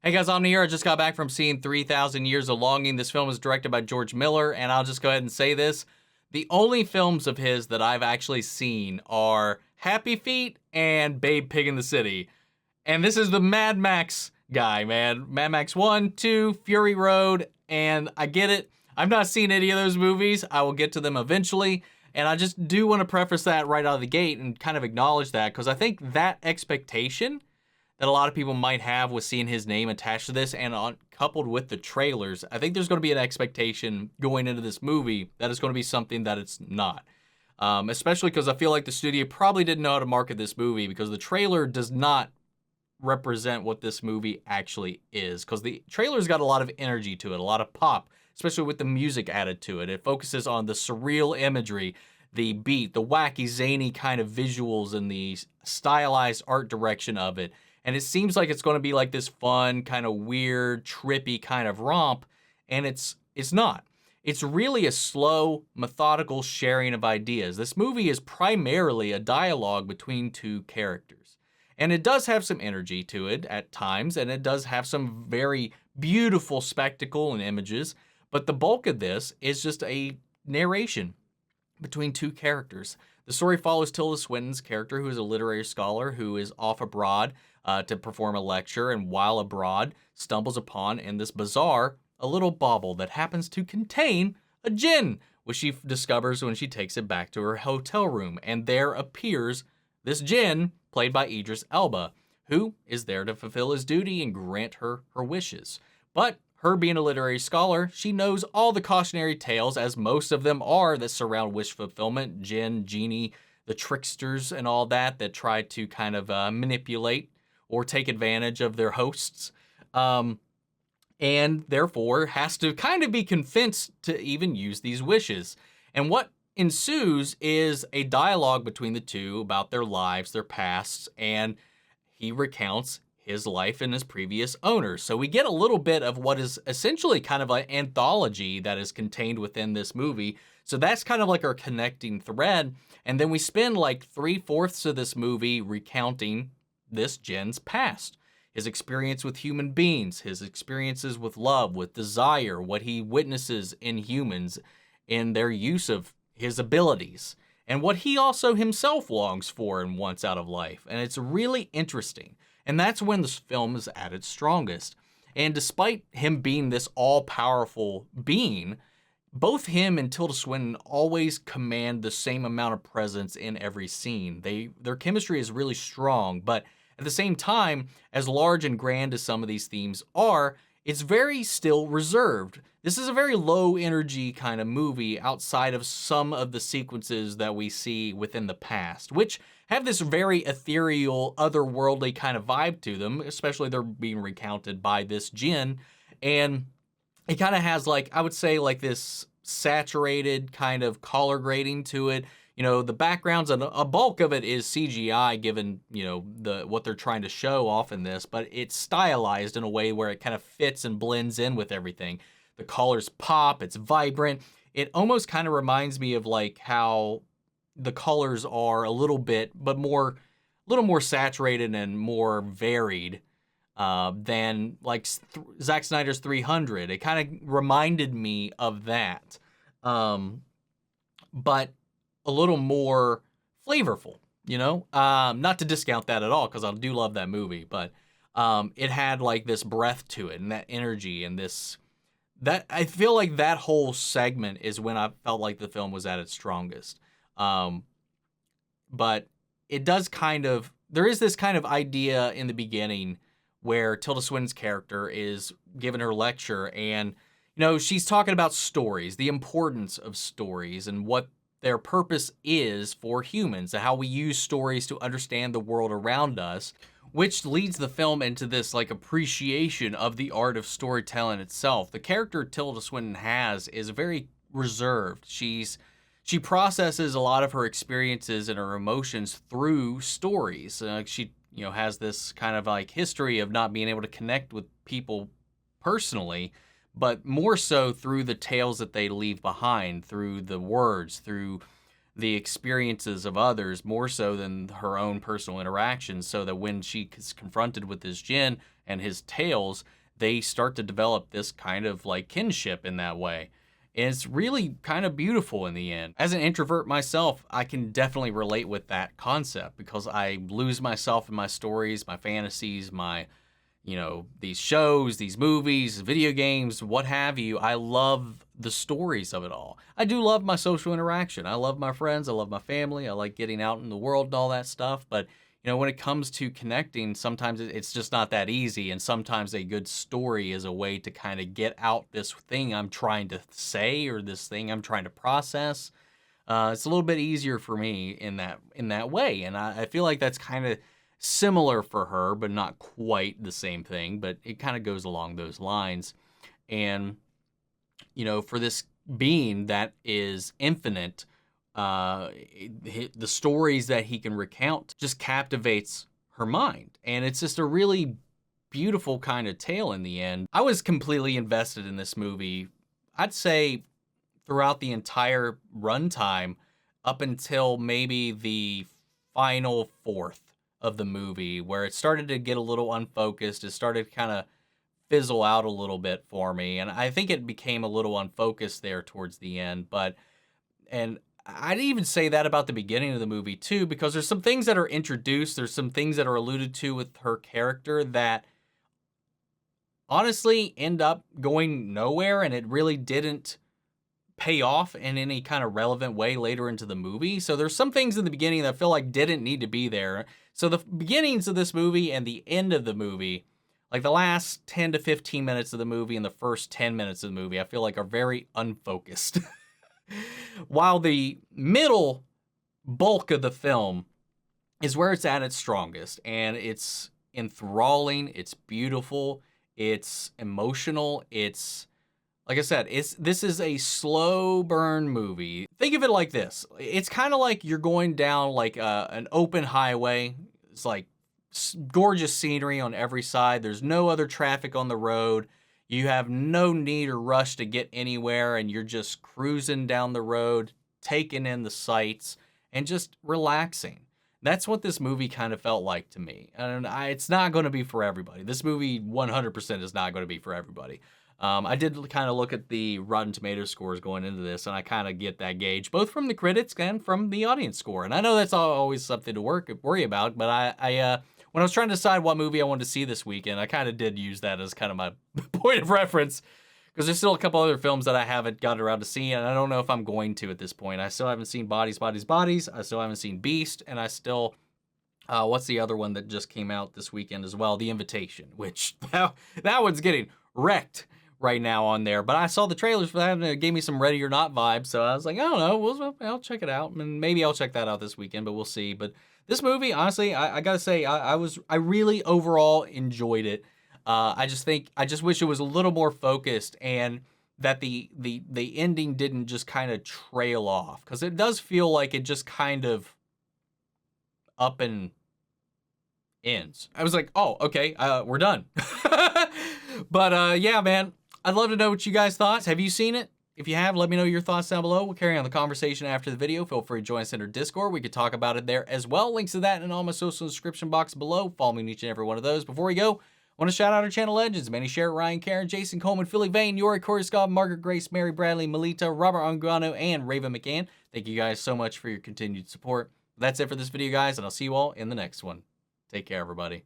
Hey guys, Omni here. I just got back from seeing 3,000 Years of Longing. This film is directed by George Miller, and I'll just go ahead and say this. The only films of his that I've actually seen are Happy Feet and Babe Pig in the City. And this is the Mad Max guy, man. Mad Max 1, 2, Fury Road, and I get it. I've not seen any of those movies. I will get to them eventually. And I just do want to preface that right out of the gate and kind of acknowledge that, because I think that expectation that a lot of people might have with seeing his name attached to this and coupled with the trailers, I think there's going to be an expectation going into this movie that it's going to be something that it's not. Especially because I feel like the studio probably didn't know how to market this movie, because the trailer does not represent what this movie actually is, because the trailer's got a lot of energy to it, a lot of pop, especially with the music added to it. It focuses on the surreal imagery, the beat, the wacky, zany kind of visuals, and the stylized art direction of it. And it seems like it's going to be like this fun, kind of weird, trippy kind of romp, and it's not. It's really a slow, methodical sharing of ideas. This movie is primarily a dialogue between two characters. And it does have some energy to it at times, and it does have some very beautiful spectacle and images, but the bulk of this is just a narration between two characters. The story follows Tilda Swinton's character, who is a literary scholar who is off abroad to perform a lecture, and while abroad, stumbles upon in this bazaar a little bauble that happens to contain a djinn, which she discovers when she takes it back to her hotel room. And there appears this djinn, played by Idris Elba, who is there to fulfill his duty and grant her her wishes. But her being a literary scholar, she knows all the cautionary tales, as most of them are, that surround wish fulfillment, djinn, genie, the tricksters, and all that try to kind of manipulate or take advantage of their hosts. And therefore has to kind of be convinced to even use these wishes. And what ensues is a dialogue between the two about their lives, their pasts, and he recounts his life and his previous owners. So we get a little bit of what is essentially kind of an anthology that is contained within this movie. So that's kind of like our connecting thread. And then we spend like 3/4 of this movie recounting this djinn's past. His experience with human beings, his experiences with love, with desire, what he witnesses in humans in their use of his abilities, and what he also himself longs for and wants out of life. And it's really interesting. And that's when this film is at its strongest. And despite him being this all-powerful being, both him and Tilda Swinton always command the same amount of presence in every scene. Their chemistry is really strong, but at the same time, as large and grand as some of these themes are, it's very still reserved. This is a very low energy kind of movie outside of some of the sequences that we see within the past, which have this very ethereal, otherworldly kind of vibe to them, especially they're being recounted by this djinn. And it kind of has, like, I would say, like this saturated kind of color grading to it. You know, the backgrounds, and a bulk of it is CGI, given, you know, what they're trying to show off in this, but it's stylized in a way where it kind of fits and blends in with everything. The colors pop, it's vibrant. It almost kind of reminds me of like how the colors are a little bit, but a little more saturated and more varied than like Zack Snyder's 300. It kind of reminded me of that. But a little more flavorful, you know? Not to discount that at all, because I do love that movie, but it had like this breath to it and that energy and that I feel like that whole segment is when I felt like the film was at its strongest. But it does there is this kind of idea in the beginning where Tilda Swinton's character is giving her lecture, and, you know, she's talking about stories, the importance of stories, and what their purpose is for humans, and how we use stories to understand the world around us, which leads the film into this like appreciation of the art of storytelling itself. The character Tilda Swinton has is very reserved. She processes a lot of her experiences and her emotions through stories. She, you know, has this kind of like history of not being able to connect with people personally, but more so through the tales that they leave behind, through the words, through the experiences of others, more so than her own personal interactions, so that when she is confronted with this djinn and his tales, they start to develop this kind of like kinship in that way. And it's really kind of beautiful in the end. As an introvert myself, I can definitely relate with that concept because I lose myself in my stories, my fantasies, my, these shows, these movies, video games, what have you. I love the stories of it all. I do love my social interaction. I love my friends. I love my family. I like getting out in the world and all that stuff. But, when it comes to connecting, sometimes it's just not that easy. And sometimes a good story is a way to kind of get out this thing I'm trying to say or this thing I'm trying to process. It's a little bit easier for me in that way. And I feel like that's kind of similar for her, but not quite the same thing, but it kind of goes along those lines. And, for this being that is infinite, the stories that he can recount just captivates her mind. And it's just a really beautiful kind of tale in the end. I was completely invested in this movie, I'd say throughout the entire runtime up until maybe the final fourth of the movie, where it started to get a little unfocused. It started to kind of fizzle out a little bit for me. And I think it became a little unfocused there towards the end. And I'd even say that about the beginning of the movie too, because there's some things that are introduced. There's some things that are alluded to with her character that honestly end up going nowhere. And it really didn't pay off in any kind of relevant way later into the movie. So there's some things in the beginning that I feel like didn't need to be there. So the beginnings of this movie and the end of the movie, like the last 10 to 15 minutes of the movie and the first 10 minutes of the movie, I feel like are very unfocused. While the middle bulk of the film is where it's at its strongest, and it's enthralling, it's beautiful, it's emotional, it's, like I said, this is a slow burn movie. Think of it like this. It's kind of like you're going down like an open highway. It's like gorgeous scenery on every side. There's no other traffic on the road. You have no need or rush to get anywhere, and you're just cruising down the road, taking in the sights, and just relaxing. That's what this movie kind of felt like to me. And it's not going to be for everybody. This movie 100% is not going to be for everybody. I did kind of look at the Rotten Tomatoes scores going into this, and I kind of get that gauge, both from the critics and from the audience score. And I know that's always something to worry about, but I when I was trying to decide what movie I wanted to see this weekend, I kind of did use that as kind of my point of reference, because there's still a couple other films that I haven't gotten around to seeing, and I don't know if I'm going to at this point. I still haven't seen Bodies. I still haven't seen Beast, and I still, what's the other one that just came out this weekend as well? The Invitation, which that one's getting wrecked right now on there. But I saw the trailers for that, and it gave me some Ready or Not vibes, so I was like, I don't know, I'll check it out, and maybe I'll check that out this weekend, but we'll see. But this movie, honestly, I gotta say, I really overall enjoyed it. I just wish it was a little more focused, and that the ending didn't just kind of trail off, because it does feel like it just kind of up and ends. I was like, oh, okay, we're done. But yeah, man, I'd love to know what you guys thought. Have you seen it? If you have, let me know your thoughts down below. We'll carry on the conversation after the video. Feel free to join us in our Discord. We could talk about it there as well. Links to that in all my social description box below. Follow me in each and every one of those. Before we go, I want to shout out our channel legends: Manny Sherritt, Ryan Karen, Jason Coleman, Philly Vane, Yori Corey Scott, Margaret Grace, Mary Bradley, Melita, Robert Angano, and Raven McCann. Thank you guys so much for your continued support. That's it for this video, guys, and I'll see you all in the next one. Take care, everybody.